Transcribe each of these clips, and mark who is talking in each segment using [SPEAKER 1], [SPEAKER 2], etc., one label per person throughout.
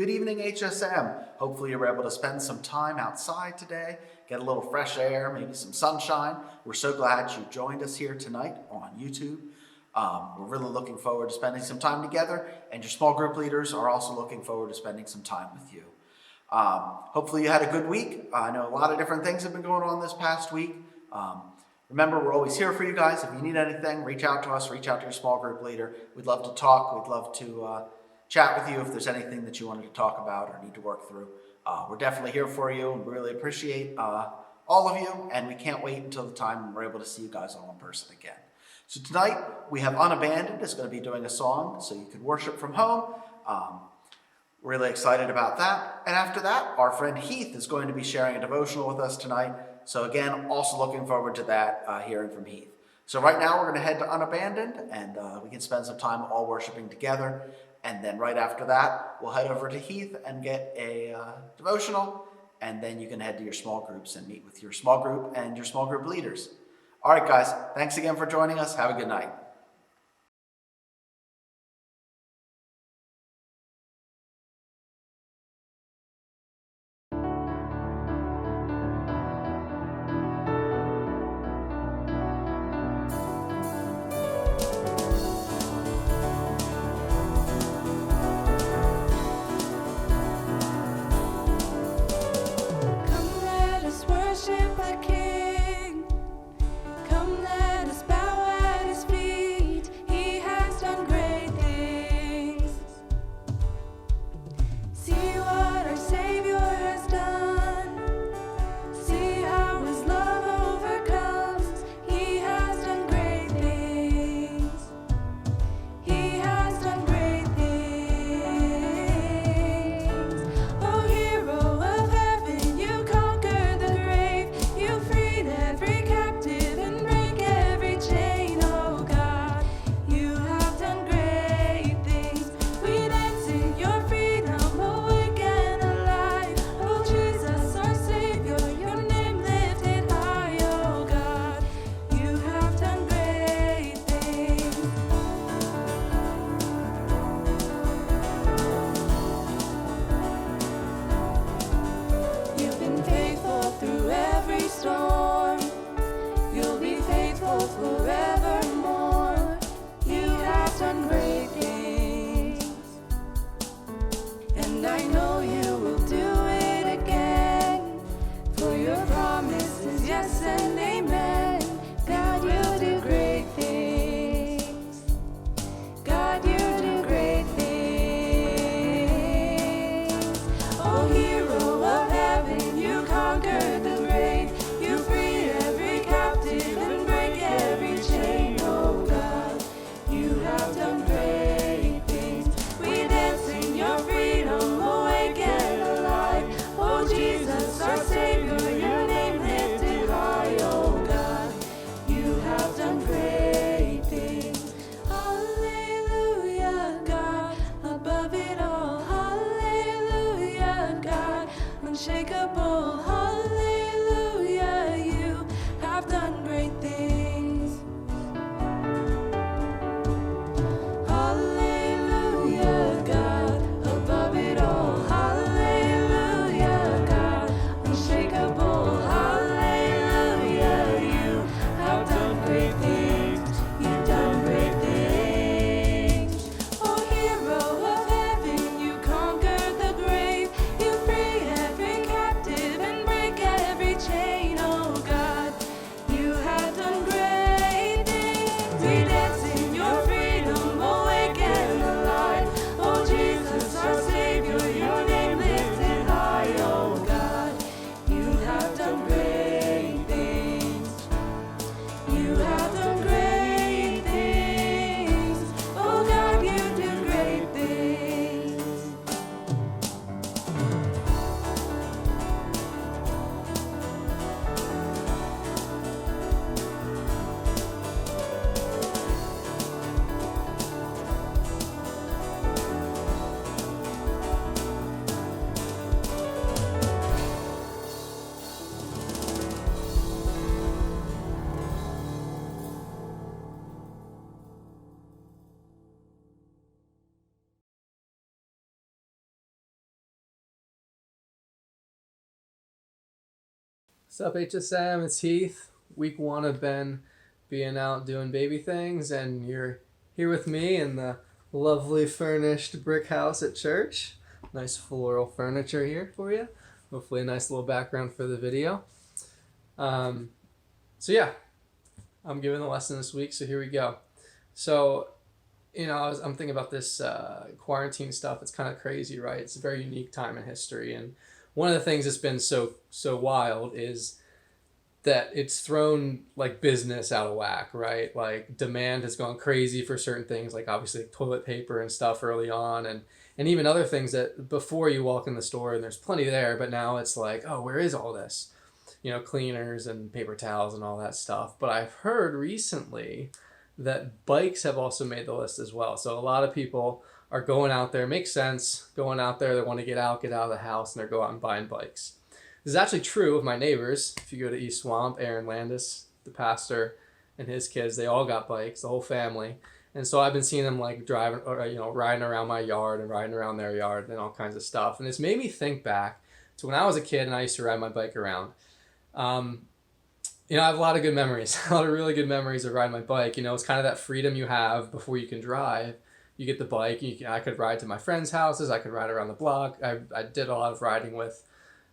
[SPEAKER 1] Good evening, HSM. Hopefully you were able to spend some time outside today, get a little fresh air, maybe some sunshine. We're so glad you joined us here tonight on YouTube. We're really looking forward to spending some time together, and your small group leaders are also looking forward to spending some time with you. Hopefully you had a good week. I know a lot of different things have been going on this past week. Remember, we're always here for you guys. If you need anything, reach out to us, reach out to your small group leader. We'd love to talk. We'd love to chat with you if there's anything that you wanted to talk about or need to work through. We're definitely here for you, and we really appreciate all of you, and we can't wait until the time when we're able to see you guys all in person again. So tonight, we have Unabandoned is going to be doing a song so you can worship from home. Really excited about that. And after that, our friend Heath is going to be sharing a devotional with us tonight. So again, also looking forward to that, hearing from Heath. So right now, we're going to head to Unabandoned, and we can spend some time all worshiping together. And then right after that, we'll head over to Heath and get a devotional. And then you can head to your small groups and meet with your small group and your small group leaders. All right, guys, thanks again for joining us. Have a good night.
[SPEAKER 2] Come let us bow at his feet. What's up, HSM? It's Heath. Week 1 of Ben being out doing baby things, and you're here with me in the lovely furnished brick house at church. Nice floral furniture here for you. Hopefully, a nice little background for the video. Um, so, yeah, I'm giving the lesson this week, so here we go. So, I'm thinking about this quarantine stuff. It's kind of crazy, right? It's a very unique time in history, and one of the things that's been so wild is that it's thrown like business out of whack, right? Like demand has gone crazy for certain things, like obviously toilet paper and stuff early on, and even other things that before you walk in the store and there's plenty there, but now it's like, oh, where is all this? Cleaners and paper towels and all that stuff. But I've heard recently that bikes have also made the list as well. So a lot of people are going out there, makes sense, going out there, they want to get out of the house, and they're going out and buying bikes. This is actually true of my neighbors. If you go to East Swamp, Aaron Landis, the pastor, and his kids, they all got bikes, the whole family. And so I've been seeing them like driving, or riding around my yard and riding around their yard and all kinds of stuff. And it's made me think back to when I was a kid and I used to ride my bike around. I have a lot of good memories, a lot of really good memories of riding my bike. It's kind of that freedom you have before you can drive. You get the bike, I could ride to my friends' houses, I could ride around the block. I did a lot of riding with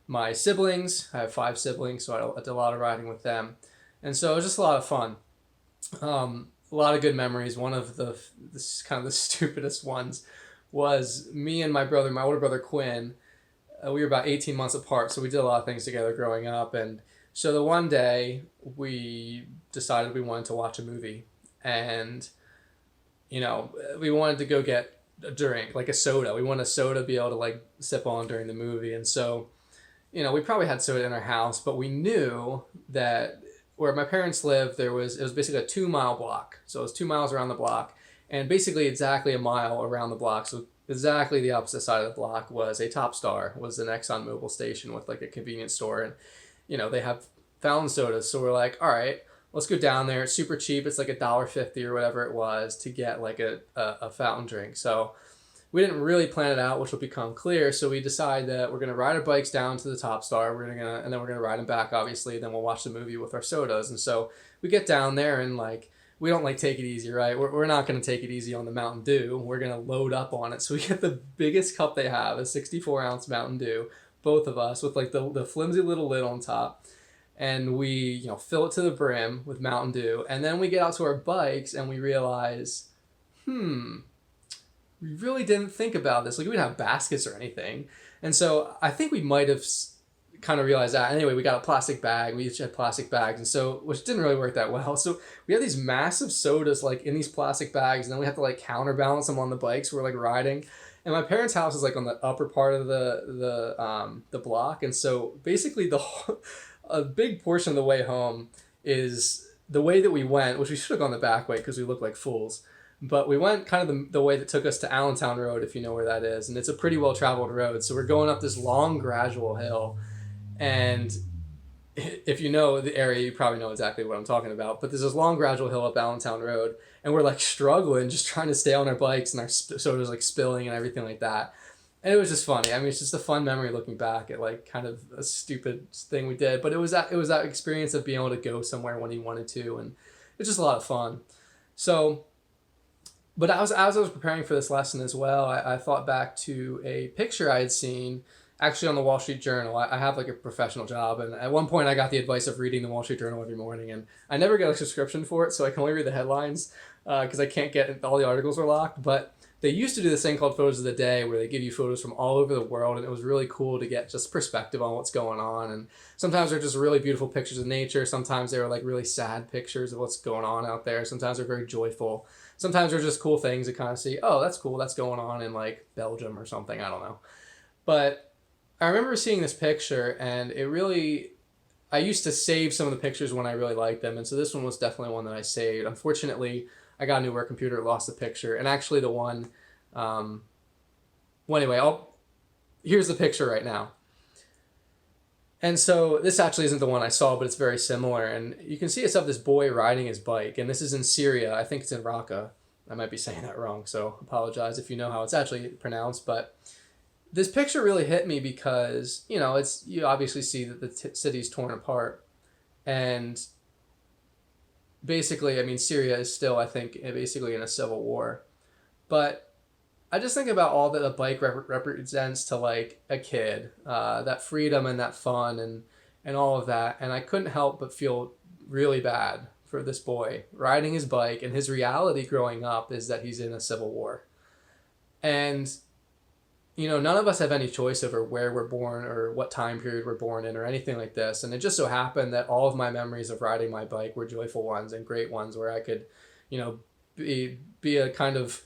[SPEAKER 2] my siblings. I have 5 siblings, so I did a lot of riding with them. And so it was just a lot of fun. A lot of good memories. One of this kind of the stupidest ones was me and my older brother Quinn. We were about 18 months apart, so we did a lot of things together growing up. And so the one day we decided we wanted to watch a movie, and we wanted to go get a drink, like a soda. We wanted a soda to be able to like sip on during the movie. And so, we probably had soda in our house, but we knew that where my parents lived, it was basically a 2-mile block. So it was 2 miles around the block, and basically exactly a mile around the block. So exactly the opposite side of the block was a Top Star, was an Exxon Mobil station with like a convenience store. And, they have fountain sodas. So we're like, all right, let's go down there. It's super cheap. It's like $1.50 or whatever it was to get like a fountain drink. So we didn't really plan it out, which will become clear. So we decide that we're going to ride our bikes down to the Top Star. And then we're going to ride them back, obviously. Then we'll watch the movie with our sodas. And so we get down there and like, we don't like take it easy, right? We're not going to take it easy on the Mountain Dew. We're going to load up on it. So we get the biggest cup they have, a 64-ounce Mountain Dew, both of us, with like the flimsy little lid on top. And we, fill it to the brim with Mountain Dew. And then we get out to our bikes and we realize, we really didn't think about this. Like we didn't have baskets or anything. And so I think we might have kind of realized that. Anyway, we got a plastic bag. We each had plastic bags. And so, which didn't really work that well. So we had these massive sodas like in these plastic bags. And then we have to like counterbalance them on the bikes. We're like riding. And my parents' house is like on the upper part of the block. And so basically a big portion of the way home is the way that we went, which we should have gone the back way because we looked like fools. But we went kind of the way that took us to Allentown Road, if you know where that is. And it's a pretty well-traveled road. So we're going up this long, gradual hill. And if you know the area, you probably know exactly what I'm talking about. But there's this long, gradual hill up Allentown Road. And we're like struggling, just trying to stay on our bikes. And our soda's like spilling and everything like that. And it was just funny. I mean, it's just a fun memory looking back at like kind of a stupid thing we did. But it was that experience of being able to go somewhere when you wanted to. And it's just a lot of fun. So... But as I was preparing for this lesson as well, I thought back to a picture I had seen actually on the Wall Street Journal. I have like a professional job, and at one point I got the advice of reading the Wall Street Journal every morning, and I never got a subscription for it, so I can only read the headlines because I can't get all the articles are locked. But they used to do this thing called Photos of the Day where they give you photos from all over the world, and it was really cool to get just perspective on what's going on. And sometimes they're just really beautiful pictures of nature. Sometimes they were like really sad pictures of what's going on out there. Sometimes they're very joyful. Sometimes they're just cool things to kind of see, oh, that's cool, that's going on in like Belgium or something, I don't know. But I remember seeing this picture, and I used to save some of the pictures when I really liked them, and so this one was definitely one that I saved. Unfortunately, I got a new work computer, lost the picture, and actually the one, well anyway, here's the picture right now. And so this actually isn't the one I saw, but it's very similar. And you can see it's of this boy riding his bike. And this is in Syria. I think it's in Raqqa. I might be saying that wrong, so apologize if you know how it's actually pronounced. But this picture really hit me because, you obviously see that the city's torn apart. And basically, I mean, Syria is still, I think, basically in a civil war. But I just think about all that a bike represents to like a kid, that freedom and that fun and all of that. And I couldn't help but feel really bad for this boy riding his bike. And his reality growing up is that he's in a civil war. And none of us have any choice over where we're born or what time period we're born in or anything like this. And it just so happened that all of my memories of riding my bike were joyful ones and great ones where I could, be a kind of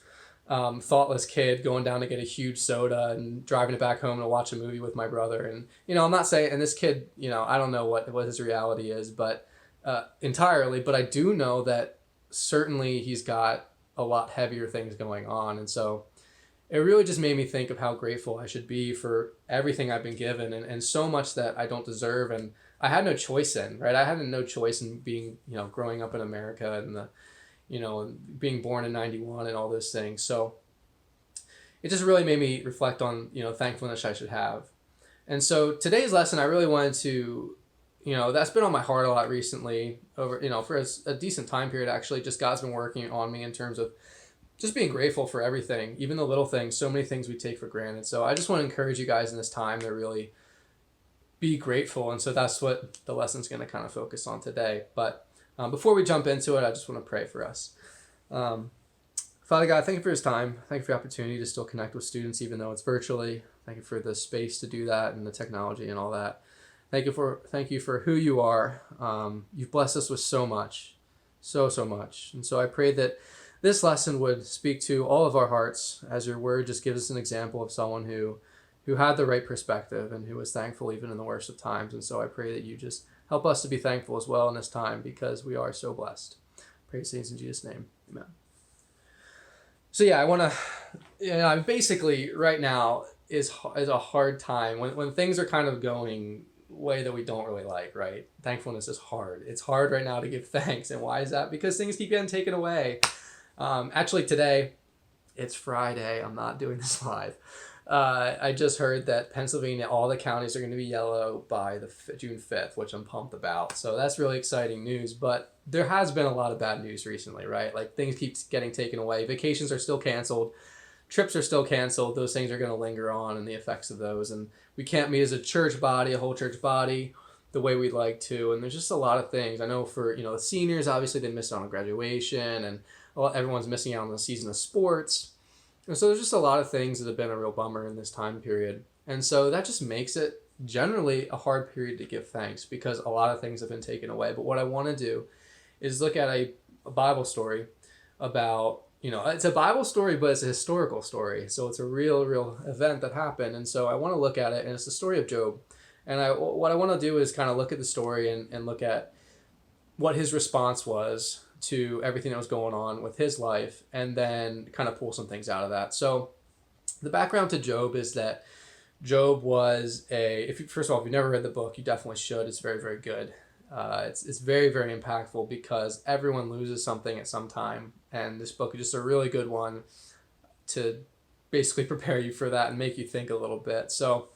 [SPEAKER 2] thoughtless kid going down to get a huge soda and driving it back home to watch a movie with my brother. And, I'm not saying, and this kid, I don't know what his reality is, but entirely, but I do know that certainly he's got a lot heavier things going on. And so it really just made me think of how grateful I should be for everything I've been given and so much that I don't deserve. And I had no choice in, right? I had no choice in being, growing up in America and being born in 91 and all those things. So it just really made me reflect on, thankfulness I should have. And so today's lesson, I really wanted to, that's been on my heart a lot recently over, for a decent time period, actually. Just God's been working on me in terms of just being grateful for everything, even the little things, so many things we take for granted. So I just want to encourage you guys in this time to really be grateful. And so that's what the lesson's going to kind of focus on today. But before we jump into it, I just want to pray for us. Father God, thank you for this time. Thank you for the opportunity to still connect with students, even though it's virtually. Thank you for the space to do that and the technology and all that. Thank you for who you are. You've blessed us with so much, so much. And so I pray that this lesson would speak to all of our hearts as your word just gives us an example of someone who had the right perspective and who was thankful even in the worst of times. And so I pray that you just help us to be thankful as well in this time because we are so blessed. Praise things in Jesus' name. Amen. So yeah, I want to, basically right now is a hard time when things are kind of going way that we don't really like, right? Thankfulness is hard. It's hard right now to give thanks. And why is that? Because things keep getting taken away. Actually today, it's Friday. I'm not doing this live. I just heard that Pennsylvania, all the counties are going to be yellow by the June 5th, which I'm pumped about. So that's really exciting news. But there has been a lot of bad news recently, right? Like things keep getting taken away. Vacations are still canceled. Trips are still canceled. Those things are going to linger on and the effects of those. And we can't meet as a church body, a whole church body, the way we'd like to. And there's just a lot of things. I know for, the seniors, obviously they missed out on graduation and everyone's missing out on the season of sports. And so there's just a lot of things that have been a real bummer in this time period. And so that just makes it generally a hard period to give thanks because a lot of things have been taken away. But what I want to do is look at a Bible story about, it's a Bible story, but it's a historical story. So it's a real event that happened. And so I want to look at it, and it's the story of Job. And what I want to do is kind of look at the story and look at what his response was to everything that was going on with his life, and then kind of pull some things out of that. So the background to Job is that Job was first of all, if you've never read the book, you definitely should. It's very good. It's very impactful because everyone loses something at some time, and this book is just a really good one to basically prepare you for that and make you think a little bit. So,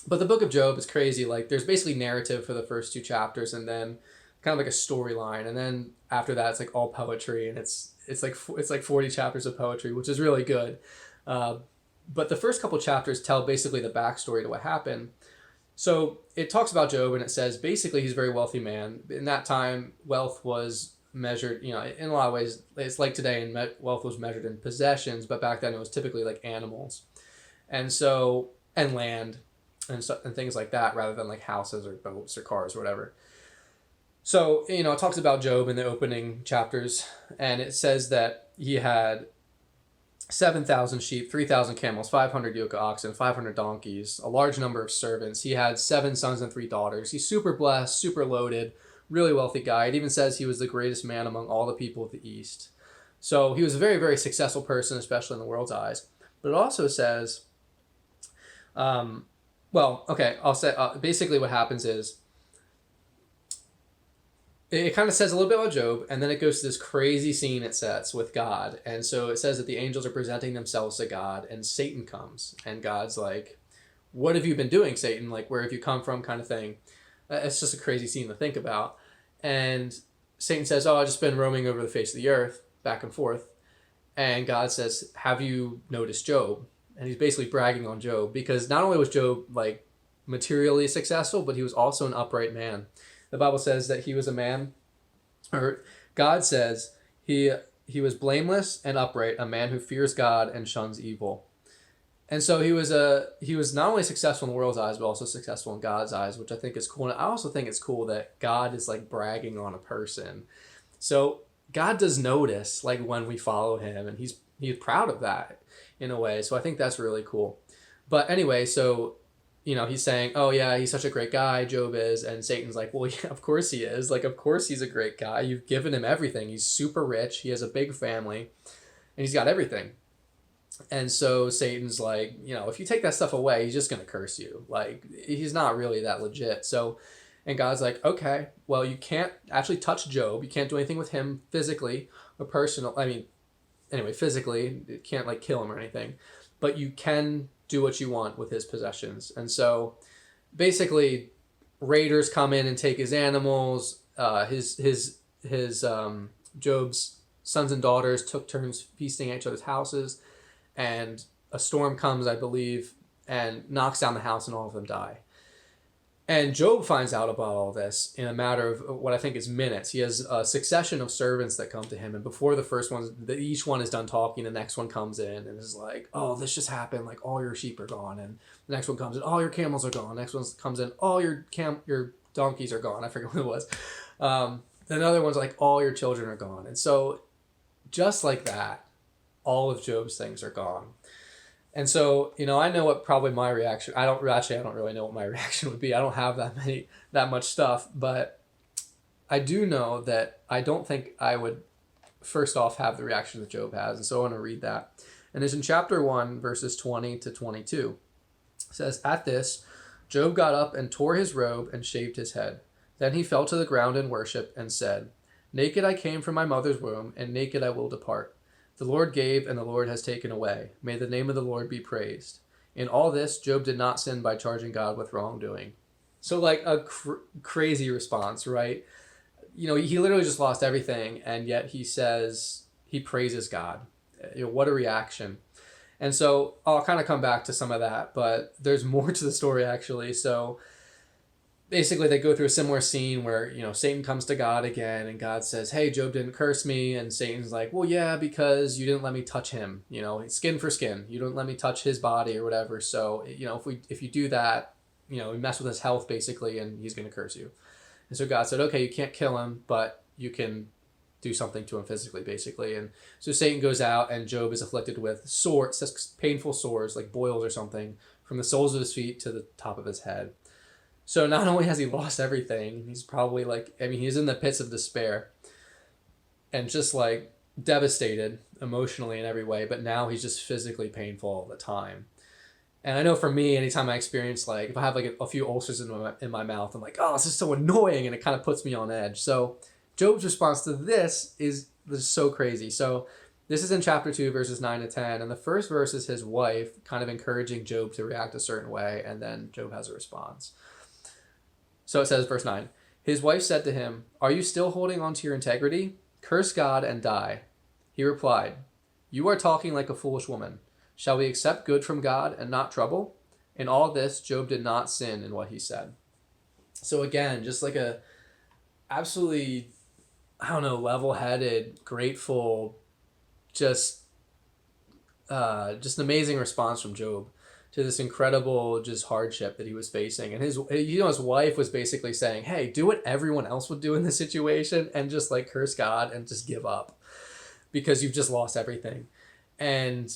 [SPEAKER 2] but the book of Job is crazy. Like there's basically narrative for the first 2 chapters, and then kind of like a storyline, and then after that it's like all poetry, and it's like 40 chapters of poetry, which is really good. But the first couple chapters tell basically the backstory to what happened. So it talks about Job, and it says basically he's a very wealthy man. In that time, wealth was measured, in a lot of ways, it's like today, and wealth was measured in possessions, but back then it was typically like animals, and land, and things like that, rather than like houses or boats or cars or whatever. So, it talks about Job in the opening chapters, and it says that he had 7,000 sheep, 3,000 camels, 500 yoke of oxen, 500 donkeys, a large number of servants. He had 7 sons and 3 daughters. He's super blessed, super loaded, really wealthy guy. It even says he was the greatest man among all the people of the East. So he was a very successful person, especially in the world's eyes. But it also says, I'll say basically what happens is, it kind of says a little bit about Job, and then it goes to this crazy scene it sets with God. And so it says that the angels are presenting themselves to God, and Satan comes, and God's like, what have you been doing, Satan? Like, where have you come from, kind of thing. It's just a crazy scene to think about. And Satan says, oh, I've just been roaming over the face of the earth, back and forth. And God says, have you noticed Job? And he's basically bragging on Job, because not only was Job like materially successful, but he was also an upright man. The Bible says that he was a man, or God says he was blameless and upright, a man who fears God and shuns evil. And so he was not only successful in the world's eyes, but also successful in God's eyes, which I think is cool. And I also think it's cool that God is like bragging on a person. So God does notice like when we follow him, and he's proud of that in a way. So I think that's really cool. But anyway, so he's saying, oh yeah, he's such a great guy, Job is. And Satan's like, well, yeah, of course he is. Like, of course he's a great guy. You've given him everything. He's super rich. He has a big family, and he's got everything. And so Satan's like, if you take that stuff away, he's just going to curse you. Like, he's not really that legit. So, and God's like, okay, well, you can't actually touch Job. You can't do anything with him physically or physically, you can't like kill him or anything, but you can do what you want with his possessions. And so basically raiders come in and take his animals. Job's sons and daughters took turns feasting at each other's houses, and a storm comes, I believe, and knocks down the house, and all of them die. And Job finds out about all this in a matter of what I think is minutes. He has a succession of servants that come to him, and before the first one, each one is done talking, the next one comes in and is like, oh, this just happened, like all your sheep are gone. And the next one comes in, all your camels are gone. The next one comes in, all your donkeys are gone. I forget what it was. Another one's like, all your children are gone. And so just like that, all of Job's things are gone. And so, I know what probably my reaction, I don't really know what my reaction would be. I don't have that much stuff, but I do know that I don't think I would first off have the reaction that Job has. And so I want to read that. And it's in chapter 1, verses 20 to 22. It says, at this, Job got up and tore his robe and shaved his head. Then he fell to the ground in worship and said, naked I came from my mother's womb, and naked I will depart. The Lord gave, and the Lord has taken away. May the name of the Lord be praised. In all this, Job did not sin by charging God with wrongdoing. So like a crazy response, right? He literally just lost everything, and yet he says he praises God. What a reaction. And so I'll kind of come back to some of that, but there's more to the story actually. So basically they go through a similar scene where, Satan comes to God again, and God says, hey, Job didn't curse me. And Satan's like, well, yeah, because you didn't let me touch him, skin for skin. You don't let me touch his body or whatever. So, if you do that, we mess with his health basically, and he's going to curse you. And so God said, okay, you can't kill him, but you can do something to him physically, basically. And so Satan goes out, and Job is afflicted with sores, painful sores, like boils or something, from the soles of his feet to the top of his head. So not only has he lost everything, he's probably he's in the pits of despair and just like devastated emotionally in every way, but now he's just physically painful all the time. And I know for me, anytime I experience if I have a few ulcers in my mouth, I'm like, oh, this is so annoying, and it kind of puts me on edge. So Job's response to this is so crazy. So this is in chapter 2, verses 9 to 10, and the first verse is his wife kind of encouraging Job to react a certain way, and then Job has a response. So it says, verse 9, his wife said to him, are you still holding on to your integrity? Curse God and die. He replied, you are talking like a foolish woman. Shall we accept good from God and not trouble? In all this, Job did not sin in what he said. So again, just like a absolutely, level-headed, grateful, just an amazing response from Job to this incredible just hardship that he was facing. And his wife was basically saying, hey, do what everyone else would do in this situation and just curse God and just give up because you've just lost everything. And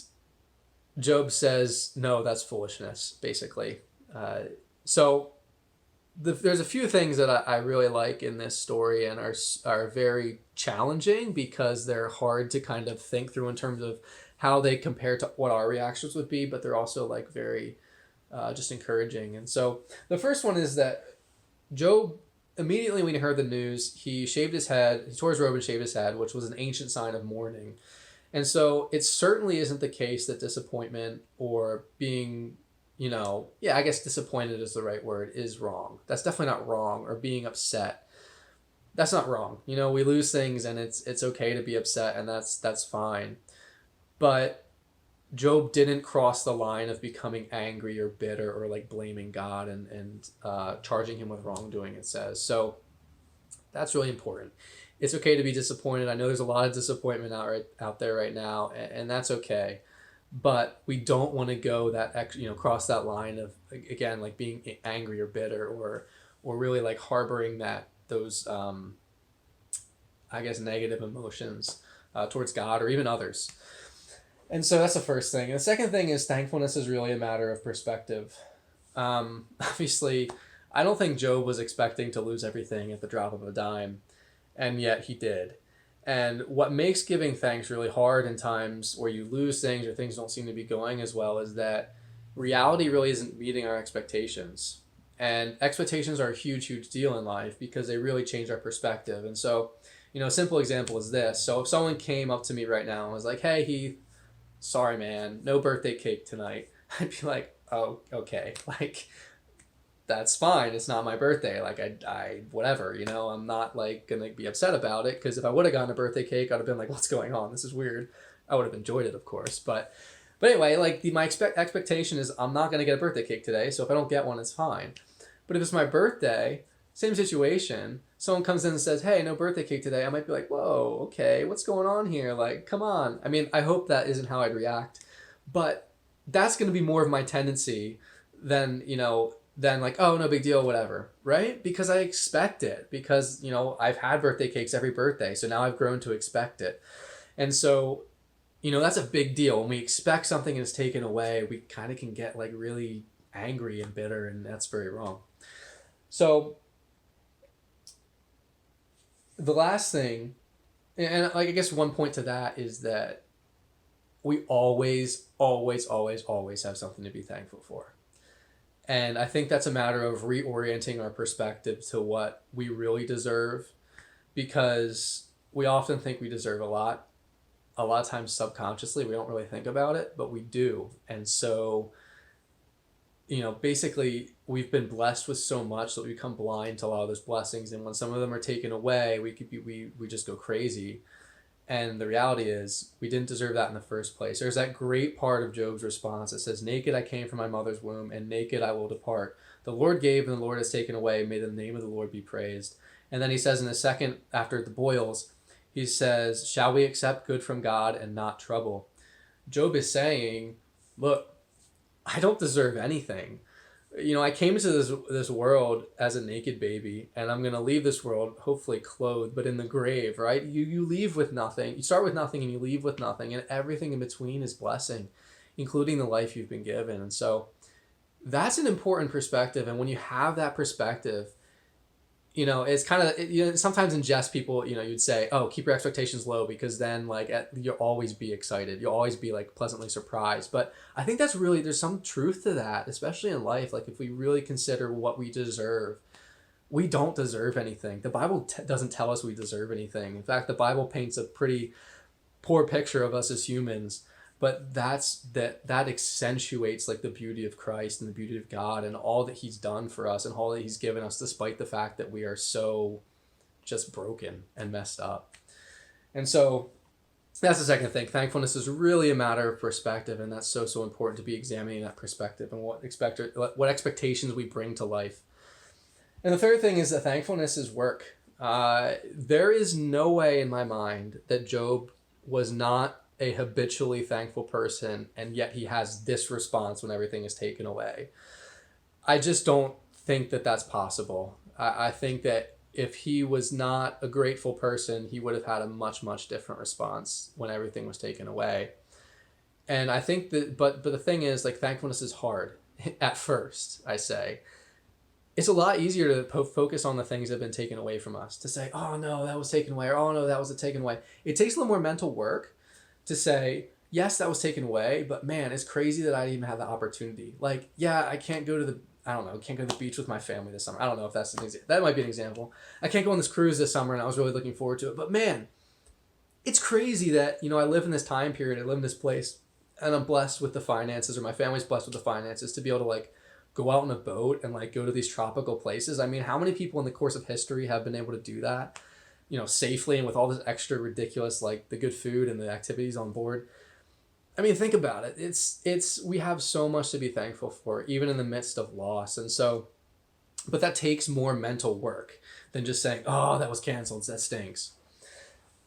[SPEAKER 2] Job says, no, that's foolishness, basically. So there's a few things that I really like in this story and are very challenging because they're hard to kind of think through in terms of how they compare to what our reactions would be, but they're also very just encouraging. And so the first one is that Job immediately when he heard the news, he shaved his head, he tore his robe and shaved his head, which was an ancient sign of mourning. And so it certainly isn't the case that disappointment or being, I guess disappointed is the right word, is wrong. That's definitely not wrong. Or being upset. That's not wrong. We lose things and it's okay to be upset, and that's fine. But Job didn't cross the line of becoming angry or bitter or like blaming God and charging him with wrongdoing, it says. So that's really important. It's okay to be disappointed. I know there's a lot of disappointment out there right now, and that's okay. But we don't want to go cross that line of, again, like being angry or bitter or really like harboring those I guess negative emotions towards God or even others. And so that's the first thing. And the second thing is thankfulness is really a matter of perspective. Obviously, I don't think Job was expecting to lose everything at the drop of a dime, and yet he did. And what makes giving thanks really hard in times where you lose things or things don't seem to be going as well is that reality really isn't meeting our expectations. And expectations are a huge, huge deal in life because they really change our perspective. And so, a simple example is this. So if someone came up to me right now and was like, "Hey, Heath, sorry, man, no birthday cake tonight," I'd be like, "Oh, okay. Like, that's fine. It's not my birthday. Like, I whatever, I'm not like gonna be upset about it, because if I would have gotten a birthday cake, I'd have been like, what's going on? This is weird. I would have enjoyed it, of course. But anyway, like my expectation is I'm not gonna get a birthday cake today. So if I don't get one, it's fine. But if it's my birthday, same situation. Someone comes in and says, "Hey, no birthday cake today." I might be like, "Whoa, okay, what's going on here? Like, come on." I mean, I hope that isn't how I'd react, but that's going to be more of my tendency than like, "Oh, no big deal, whatever," right? Because I expect it, because I've had birthday cakes every birthday, so now I've grown to expect it. And so that's a big deal. When we expect something and it's taken away, we kind of can get like really angry and bitter, and that's very wrong. So the last thing, and like I guess one point to that, is that we always, always, always, always have something to be thankful for. And I think that's a matter of reorienting our perspective to what we really deserve, because we often think we deserve a lot. A lot of times subconsciously, we don't really think about it, but we do. And so, basically we've been blessed with so much that we become blind to a lot of those blessings. And when some of them are taken away, we just go crazy. And the reality is we didn't deserve that in the first place. There's that great part of Job's response that says, "Naked I came from my mother's womb, and naked I will depart. The Lord gave, and the Lord has taken away. May the name of the Lord be praised." And then he says in a second, after the boils, he says, "Shall we accept good from God and not trouble?" Job is saying, look, I don't deserve anything. I came into this world as a naked baby, and I'm going to leave this world hopefully clothed, but in the grave, right? You leave with nothing. You start with nothing and you leave with nothing, and everything in between is blessing, including the life you've been given. And so that's an important perspective. And when you have that perspective, it's kind of, sometimes in jest people, you'd say, "Oh, keep your expectations low, because then you'll always be excited. You'll always be like pleasantly surprised." But I think there's some truth to that, especially in life. Like if we really consider what we deserve, we don't deserve anything. The Bible doesn't tell us we deserve anything. In fact, the Bible paints a pretty poor picture of us as humans. But that accentuates like the beauty of Christ and the beauty of God and all that he's done for us and all that he's given us, despite the fact that we are so just broken and messed up. And so that's the second thing. Thankfulness is really a matter of perspective, and that's so important to be examining that perspective and what expectations we bring to life. And the third thing is that thankfulness is work. There is no way in my mind that Job was not a habitually thankful person, and yet he has this response when everything is taken away. I just don't think that that's possible. I think that if he was not a grateful person, he would have had a much, much different response when everything was taken away. And I think that, but the thing is, like, thankfulness is hard at first, I say. It's a lot easier to focus on the things that have been taken away from us, to say, "Oh no, that was taken away," or "Oh no, that was taken away." It takes a little more mental work to say, yes, that was taken away, but man, it's crazy that I didn't even have the opportunity. Like, yeah, I can't go to I don't know, can't go to the beach with my family this summer. I don't know if that's an example. That might be an example. I can't go on this cruise this summer, and I was really looking forward to it. But man, it's crazy that, I live in this time period, I live in this place, and I'm blessed with the finances, or my family's blessed with the finances to be able to like go out on a boat and like go to these tropical places. I mean, how many people in the course of history have been able to do that, safely and with all this extra ridiculous, like the good food and the activities on board? I mean, think about it. We have so much to be thankful for, even in the midst of loss. And so, but that takes more mental work than just saying, oh, that was canceled, that stinks.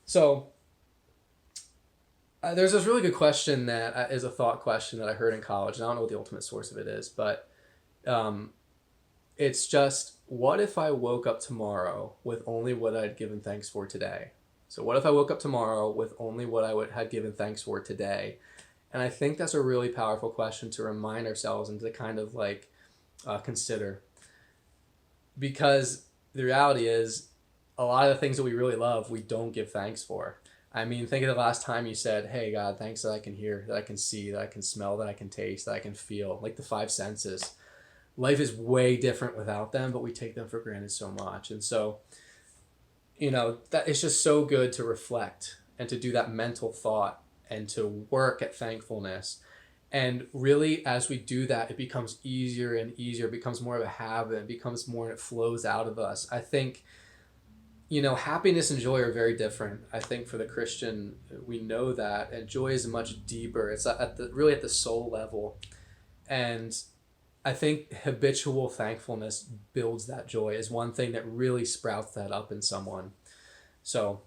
[SPEAKER 2] So there's this really good question that is a thought question that I heard in college, and I don't know what the ultimate source of it is, but it's just, what if I woke up tomorrow with only what I'd given thanks for today? So what if I woke up tomorrow with only what had given thanks for today? And I think that's a really powerful question to remind ourselves and to kind of like consider. Because the reality is, a lot of the things that we really love, we don't give thanks for. I mean, think of the last time you said, hey, God, thanks that I can hear, that I can see, that I can smell, that I can taste, that I can feel, like the five senses. Life is way different without them, but we take them for granted so much. And so, that it's just so good to reflect and to do that mental thought and to work at thankfulness. And really, as we do that, it becomes easier and easier. It becomes more of a habit. It becomes more, and it flows out of us. I think, happiness and joy are very different. I think for the Christian, we know that. And joy is much deeper. It's really at the soul level. And I think habitual thankfulness builds that joy, is one thing that really sprouts that up in someone. So,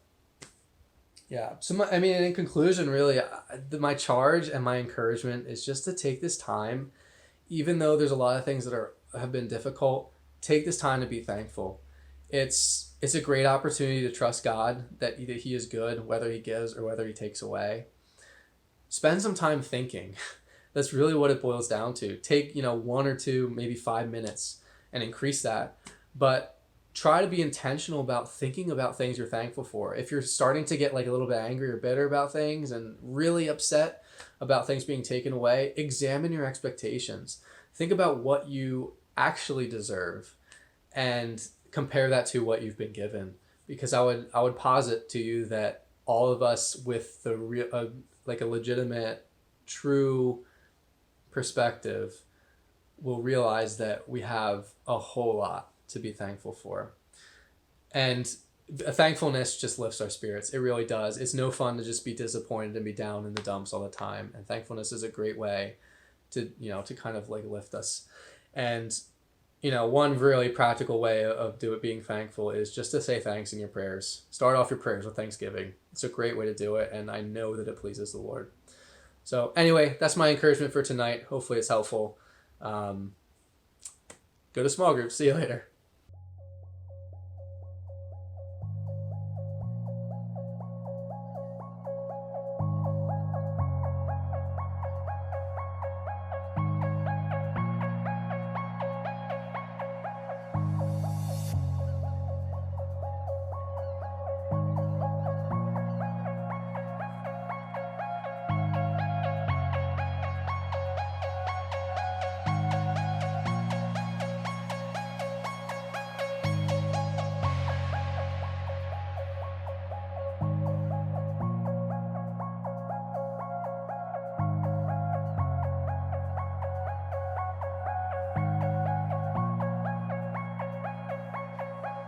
[SPEAKER 2] yeah. So, in conclusion, really, my charge and my encouragement is just to take this time, even though there's a lot of things that have been difficult, take this time to be thankful. It's a great opportunity to trust God that He is good, whether He gives or whether He takes away. Spend some time thinking. That's really what it boils down to. Take, 1 or 2, maybe 5 minutes and increase that. But try to be intentional about thinking about things you're thankful for. If you're starting to get like a little bit angry or bitter about things and really upset about things being taken away, examine your expectations. Think about what you actually deserve and compare that to what you've been given. Because I would posit to you that all of us with the real, like a legitimate, true perspective will realize that we have a whole lot to be thankful for. And thankfulness just lifts our spirits. It really does. It's no fun to just be disappointed and be down in the dumps all the time. And thankfulness is a great way to kind of like lift us. And, one really practical way of being thankful is just to say thanks in your prayers. Start off your prayers with thanksgiving. It's a great way to do it. And I know that it pleases the Lord. So anyway, that's my encouragement for tonight. Hopefully it's helpful. Go to small groups. See you later.